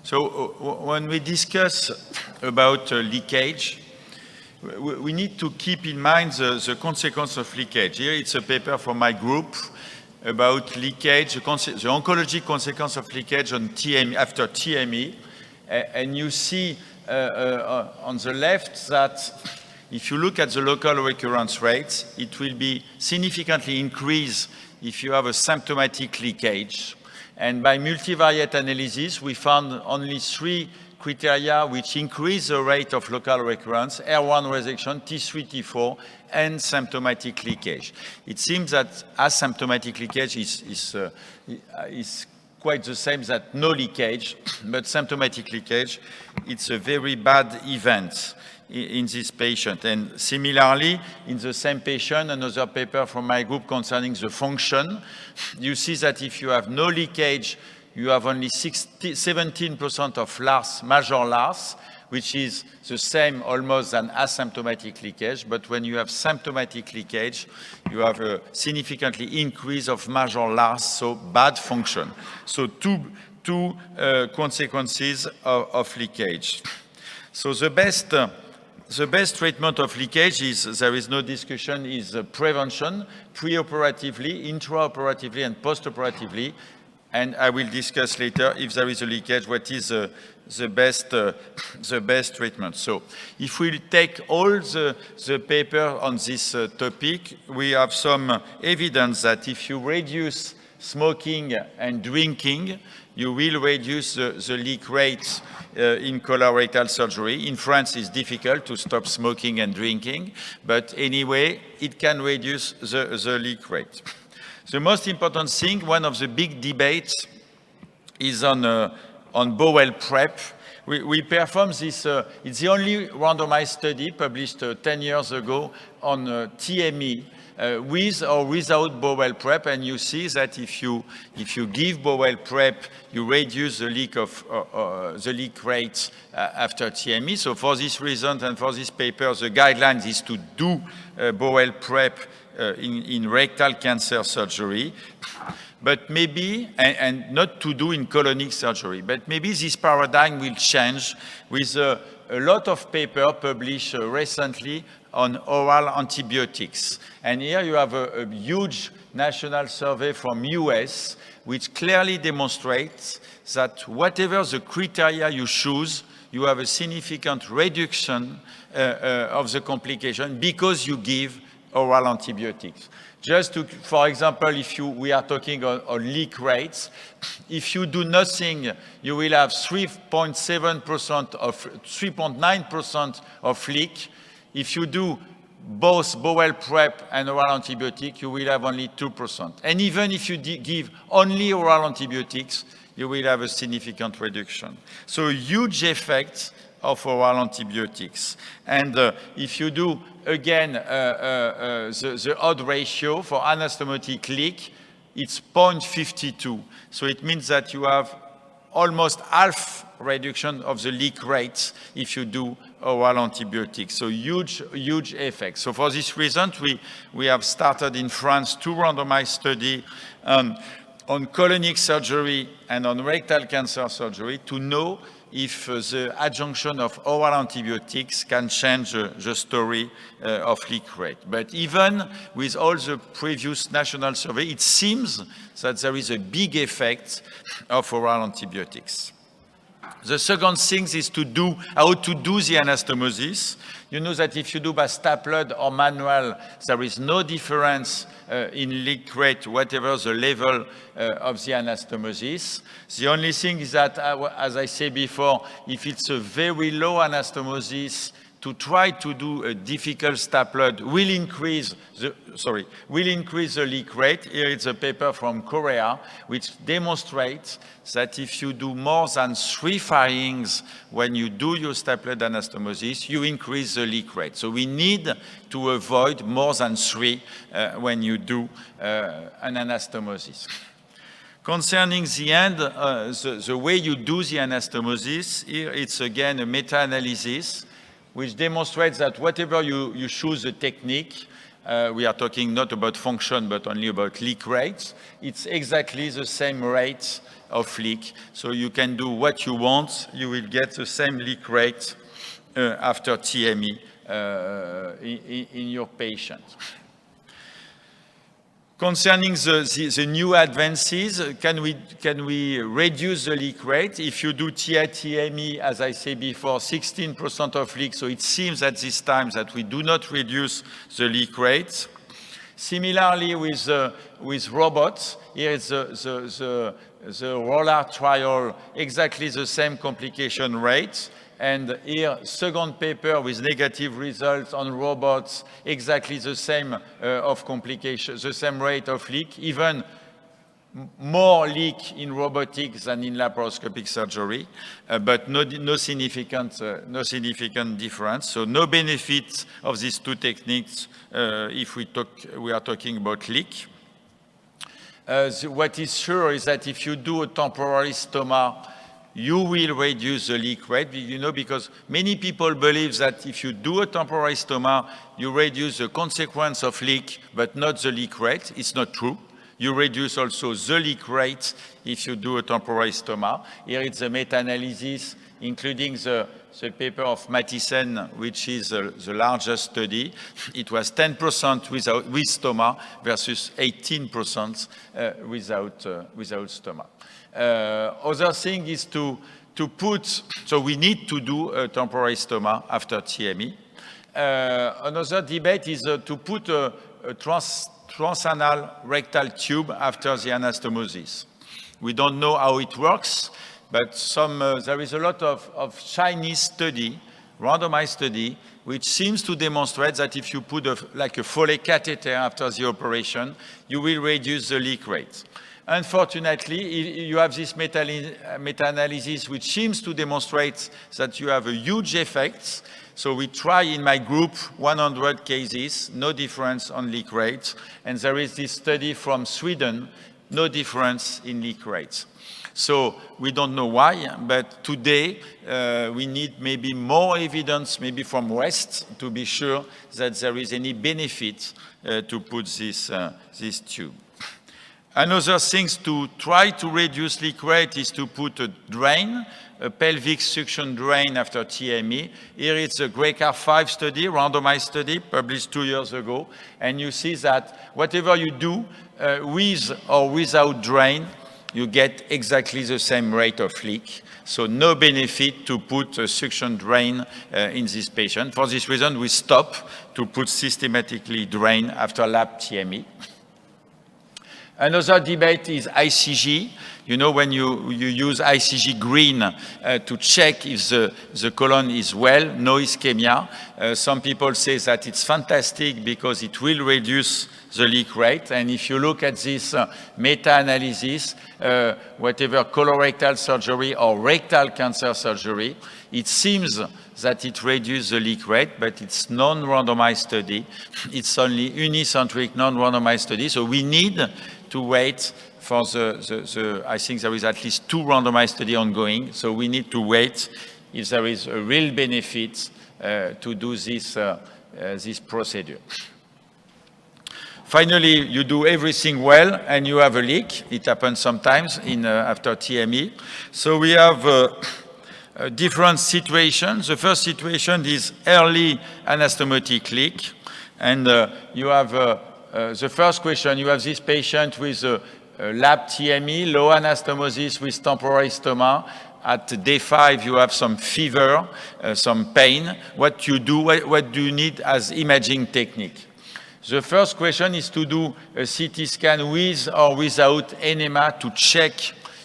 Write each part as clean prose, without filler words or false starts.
So when we discuss about leakage, we need to keep in mind the consequence of leakage. Here it's a paper from my group about leakage, the oncologic consequence of leakage on TME, after TME. And you see on the left that if you look at the local recurrence rates, it will be significantly increased if you have a symptomatic leakage. And by multivariate analysis, we found only 3 criteria which increase the rate of local recurrence: R1 resection, T3, T4, and symptomatic leakage. It seems that asymptomatic leakage is quite the same as no leakage, but symptomatic leakage, it's a very bad event in this patient. And similarly, in the same patient, another paper from my group concerning the function, you see that if you have no leakage, you have only 17% of LARS, major LARS, which is the same almost than asymptomatic leakage. But when you have symptomatic leakage, you have a significantly increase of major LARS, so bad function. So two consequences of leakage. So the best treatment of leakage is, there is no discussion, is prevention, preoperatively, intraoperatively, and postoperatively. And I will discuss later, if there is a leakage, what is the best treatment. So if we take all the paper on this topic, we have some evidence that if you reduce smoking and drinking, you will reduce the leak rates in colorectal surgery. In France, it's difficult to stop smoking and drinking, but anyway, it can reduce the leak rate. The most important thing, one of the big debates, is on bowel prep. We performed this, it's the only randomized study published 10 years ago on TME, with or without bowel prep, and you see that if you give bowel prep, you reduce the leak rates after TME. So for this reason and for this paper, the guidelines is to do bowel prep in rectal cancer surgery, but maybe, and not to do in colonic surgery, but maybe this paradigm will change with a lot of paper published recently on oral antibiotics. And here you have a huge national survey from US, which clearly demonstrates that whatever the criteria you choose, you have a significant reduction of the complication because you give oral antibiotics. Just to, for example, if we are talking on leak rates, if you do nothing, you will have 3.9% of leak. If you do both bowel prep and oral antibiotic, you will have only 2%. And even if you give only oral antibiotics, you will have a significant reduction. So huge effects of oral antibiotics. And if you do, again, the odd ratio for anastomotic leak, it's 0.52. So it means that you have almost half reduction of the leak rates if you do oral antibiotics. So huge effects. So for this reason, we have started in France 2 randomized studies on colonic surgery and on rectal cancer surgery to know if the adjunction of oral antibiotics can change the story of leak rate. But even with all the previous national survey, it seems that there is a big effect of oral antibiotics. The second thing is how to do the anastomosis. You know that if you do by stapled or manual, there is no difference in leak rate, whatever the level of the anastomosis. The only thing is that, as I said before, if it's a very low anastomosis, to try to do a difficult stapled will increase the leak rate. Here is a paper from Korea which demonstrates that if you do more than 3 firings when you do your stapled anastomosis, you increase the leak rate. So we need to avoid more than 3 when you do an anastomosis. Concerning the end, the way you do the anastomosis, here it's again a meta-analysis which demonstrates that whatever you choose a technique, we are talking not about function but only about leak rates, it's exactly the same rates of leak. So you can do what you want. You will get the same leak rate after TME in your patient. Concerning the new advances, can we reduce the leak rate? If you do TME, as I said before, 16% of leak, so it seems at this time that we do not reduce the leak rate. Similarly with robots, here is the ROLAR trial, exactly the same complication rate. And here, second paper with negative results on robots, exactly the same of complications, the same rate of leak, even more leak in robotics than in laparoscopic surgery, but no significant difference. So no benefit of these two techniques if we are talking about leak. What is sure is that if you do a temporary stoma, you will reduce the leak rate, because many people believe that if you do a temporary stoma, you reduce the consequence of leak, but not the leak rate. It's not true. You reduce also the leak rate if you do a temporary stoma. Here it's a meta-analysis, including the paper of Mathisen, which is the largest study. It was 10% with stoma versus 18% without stoma. Other thing is to put, so we need to do a temporary stoma after TME. Another debate is to put a transanal rectal tube after the anastomosis. We don't know how it works, but there is a lot of Chinese study, randomized study, which seems to demonstrate that if you put like a Foley catheter after the operation, you will reduce the leak rate. Unfortunately, you have this meta-analysis which seems to demonstrate that you have a huge effect. So we try in my group 100 cases, no difference on leak rates. And there is this study from Sweden, no difference in leak rates. So we don't know why, but today we need maybe more evidence, maybe from West, to be sure that there is any benefit to put this tube. Another thing to try to reduce leak rate is to put a drain, a pelvic suction drain after TME. Here it's a GRECAR-5 study, randomized study, published 2 years ago. And you see that whatever you do, with or without drain, you get exactly the same rate of leak. So no benefit to put a suction drain in this patient. For this reason, we stop to put systematically drain after lap TME. Another debate is ICG. When you use ICG green to check if the colon is well, no ischemia. Some people say that it's fantastic because it will reduce the leak rate. And if you look at this meta-analysis, whatever colorectal surgery or rectal cancer surgery, it seems that it reduces the leak rate, but it's non-randomized study. It's only unicentric, non-randomized study. So we need to wait for I think there is at least 2 randomized studies ongoing. So we need to wait if there is a real benefit to do this procedure. Finally, you do everything well and you have a leak. It happens sometimes after TME. So we have different situations. The first situation is early anastomotic leak. And you have the first question, you have this patient with a lap TME, low anastomosis with temporary stoma. At day 5, you have some fever, some pain. What do you need as imaging technique? The first question is to do a CT scan with or without enema to check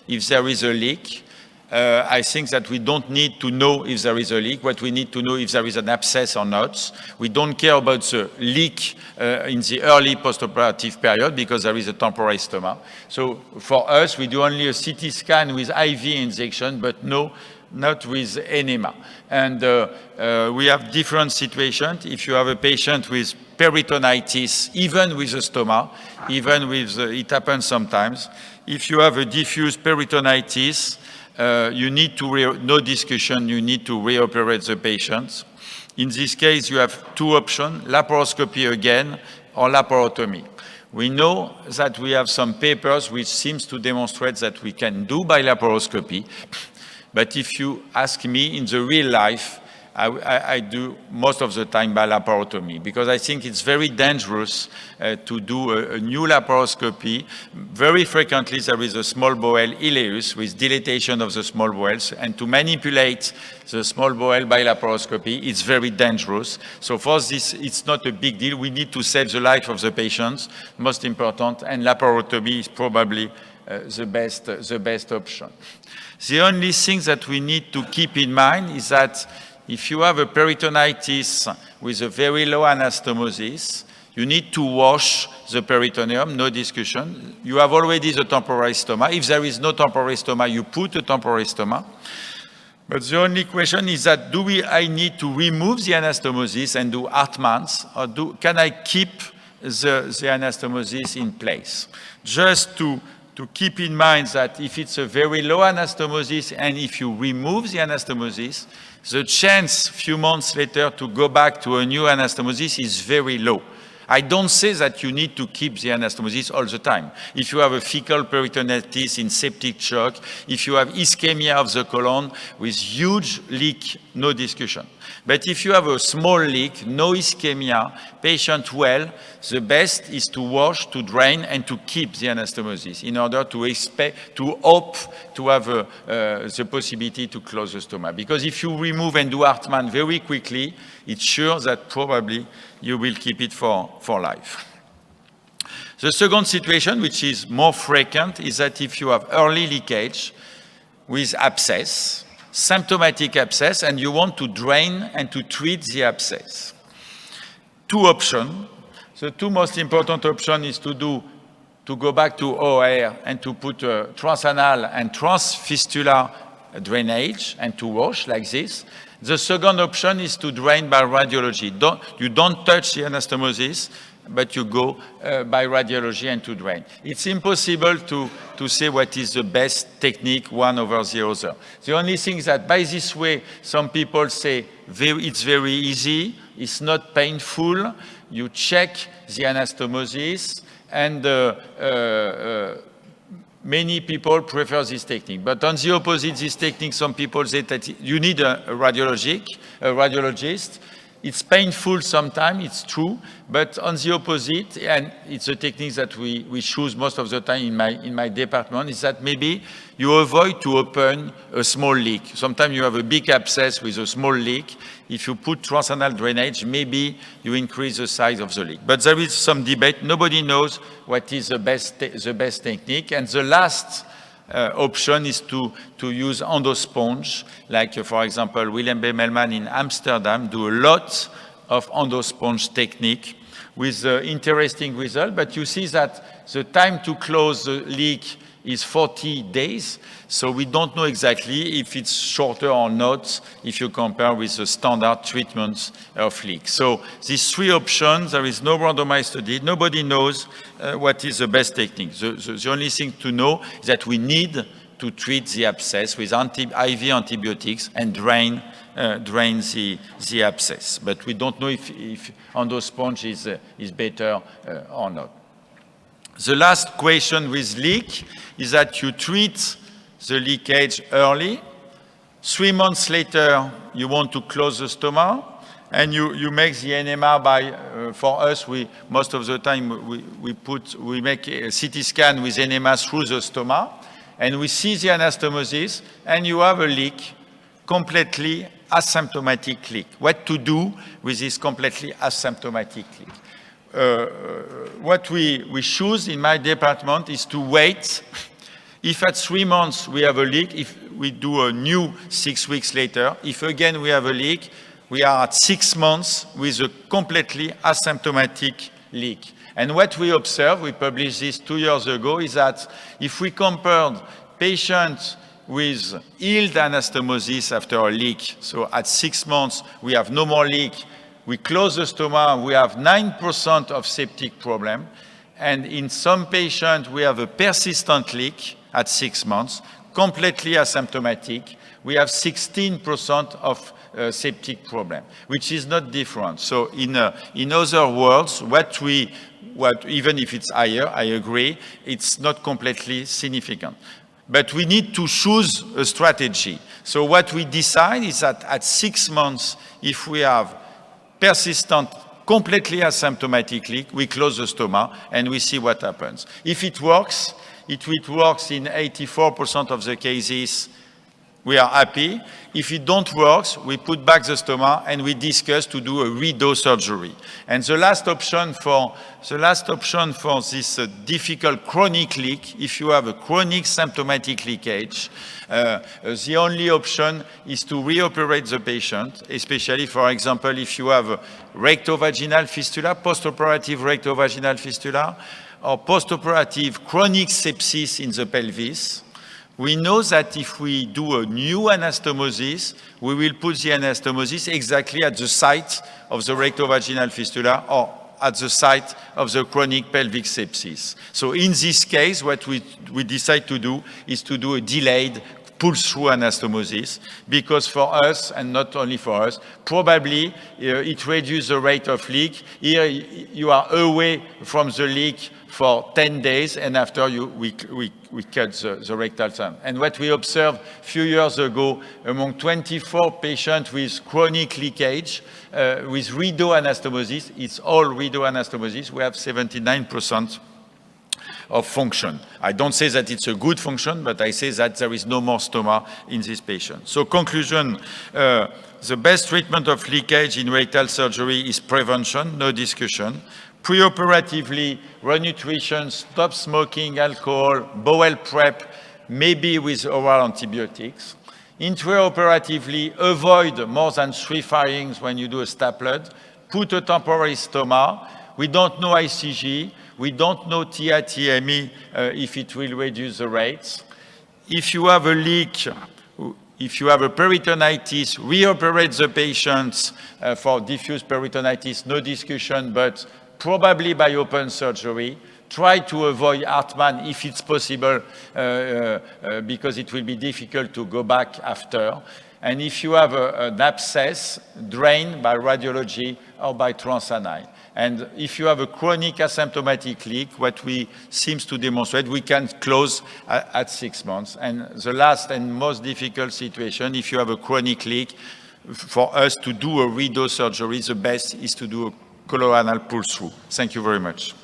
if there is a leak. I think that we don't need to know if there is a leak. What we need to know if there is an abscess or not. We don't care about the leak in the early postoperative period because there is a temporary stoma. So for us, we do only a CT scan with IV injection, but not with enema. And we have different situations. If you have a patient with peritonitis, even with a stoma, it happens sometimes. If you have a diffuse peritonitis, you need to, no discussion, you need to reoperate the patient. In this case, you have 2 options, laparoscopy again or laparotomy. We know that we have some papers which seems to demonstrate that we can do bilaparoscopy. But if you ask me, in the real life, I do most of the time bilaparotomy because I think it's very dangerous to do a new laparoscopy. Very frequently there is a small bowel ileus with dilatation of the small bowels, and to manipulate the small bowel by laparoscopy, it's very dangerous. So for this, it's not a big deal. We need to save the life of the patients, most important, and laparotomy is probably the best option. The only thing that we need to keep in mind is that if you have a peritonitis with a very low anastomosis, you need to wash the peritoneum, no discussion. You have already the temporary stoma. If there is no temporary stoma, you put a temporary stoma. But the only question is that I need to remove the anastomosis and do Hartmann's, or can I keep the anastomosis in place? Just to keep in mind that if it's a very low anastomosis and if you remove the anastomosis, the chance few months later to go back to a new anastomosis is very low. I don't say that you need to keep the anastomosis all the time. If you have a fecal peritonitis in septic shock, if you have ischemia of the colon with huge leak, no discussion. But if you have a small leak, no ischemia, patient well, the best is to wash, to drain, and to keep the anastomosis in order to hope to have the possibility to close the stoma. Because if you remove and do Hartmann very quickly, it's sure that probably you will keep it for life. The second situation, which is more frequent, is that if you have early leakage with abscess, symptomatic abscess, and you want to drain and to treat the abscess. Two options. The two most important options is to go back to OR and to put a transanal and transfistular drainage and to wash like this. The second option is to drain by radiology. You don't touch the anastomosis, but you go by radiology and to drain. It's impossible to say what is the best technique, one over the other. The only thing is that by this way, some people say it's very easy, it's not painful, you check the anastomosis, and many people prefer this technique. But on the opposite, this technique, some people say that you need a radiologist. It's painful sometimes, it's true, but on the opposite, and it's a technique that we choose most of the time in my department, is that maybe you avoid to open a small leak. Sometimes you have a big abscess with a small leak. If you put transanal drainage, maybe you increase the size of the leak. But there is some debate. Nobody knows what is the best technique. And the last option is to use endosponge, like for example, Willem B. Melman in Amsterdam do a lot of endosponge technique with interesting result. But you see that the time to close the leak is 40 days. So we don't know exactly if it's shorter or not if you compare with the standard treatments of leak. So these three options, there is no randomized study. Nobody knows what is the best technique. The only thing to know is that we need to treat the abscess with IV antibiotics and drain the abscess. But we don't know if endosponge is better or not. The last question with leak is that you treat the leakage early. 3 months later, you want to close the stoma, and you make the enema by, for us, most of the time we make a CT scan with enema through the stoma, and we see the anastomosis, and you have a leak, completely asymptomatic leak. What to do with this completely asymptomatic leak? What we choose in my department is to wait. If at 3 months we have a leak, if we do a new 6 weeks later, if again we have a leak, we are at 6 months with a completely asymptomatic leak. And what we observe, we published this 2 years ago, is that if we compared patients with healed anastomosis after a leak, so at 6 months we have no more leak, we close the stoma, we have 9% of septic problem. And in some patients, we have a persistent leak at 6 months, completely asymptomatic, we have 16% of septic problem, which is not different. So in other words, even if it's higher, I agree, it's not completely significant. But we need to choose a strategy. So what we decide is that at 6 months, if we have persistent, completely asymptomatic leak, we close the stoma and we see what happens. If it works in 84% of the cases, we are happy. If it don't work, we put back the stoma and we discuss to do a redo surgery. And the last option for this difficult chronic leak, if you have a chronic symptomatic leakage, the only option is to reoperate the patient, especially, for example, if you have a rectovaginal fistula, postoperative rectovaginal fistula, or postoperative chronic sepsis in the pelvis. We know that if we do a new anastomosis, we will put the anastomosis exactly at the site of the rectovaginal fistula or at the site of the chronic pelvic sepsis. So in this case, what we decide to do is to do a delayed pull-through anastomosis, because for us, and not only for us, probably it reduces the rate of leak. Here you are away from the leak for 10 days, and after we cut the rectal sum. And what we observed a few years ago among 24 patients with chronic leakage, with redo anastomosis, it's all redo anastomosis, we have 79% of function. I don't say that it's a good function, but I say that there is no more stoma in this patient. So conclusion, the best treatment of leakage in rectal surgery is prevention, no discussion. Preoperatively, renutrition, stop smoking, alcohol, bowel prep, maybe with oral antibiotics. Intraoperatively, avoid more than 3 firings when you do a stapler. Put a temporary stoma. We don't know ICG. We don't know TITME if it will reduce the rates. If you have a leak, if you have a peritonitis, reoperate the patients for diffuse peritonitis, no discussion, but probably by open surgery. Try to avoid Hartmann if it's possible, because it will be difficult to go back after. And if you have an abscess, drain by radiology or by transanine. And if you have a chronic asymptomatic leak, what we seems to demonstrate, we can close at 6 months. And the last and most difficult situation, if you have a chronic leak, for us to do a redo surgery, the best is to do a coloanal pull-through. Thank you very much.